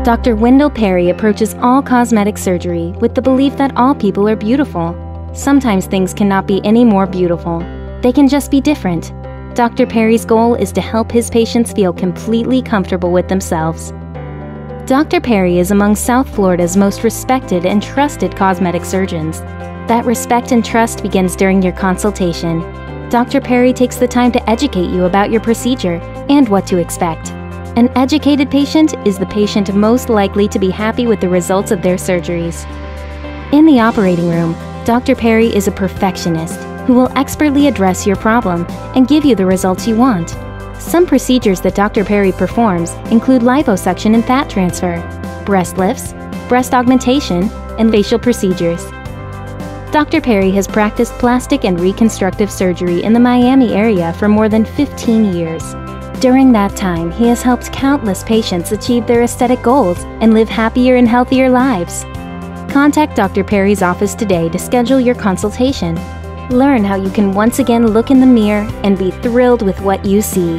Dr. Wendell Perry approaches all cosmetic surgery with the belief that all people are beautiful. Sometimes things cannot be any more beautiful. They can just be different. Dr. Perry's goal is to help his patients feel completely comfortable with themselves. Dr. Perry is among South Florida's most respected and trusted cosmetic surgeons. That respect and trust begins during your consultation. Dr. Perry takes the time to educate you about your procedure and what to expect. An educated patient is the patient most likely to be happy with the results of their surgeries. In the operating room, Dr. Perry is a perfectionist who will expertly address your problem and give you the results you want. Some procedures that Dr. Perry performs include liposuction and fat transfer, breast lifts, breast augmentation, and facial procedures. Dr. Perry has practiced plastic and reconstructive surgery in the Miami area for more than 15 years. During that time, he has helped countless patients achieve their aesthetic goals and live happier and healthier lives. Contact Dr. Perry's office today to schedule your consultation. Learn how you can once again look in the mirror and be thrilled with what you see.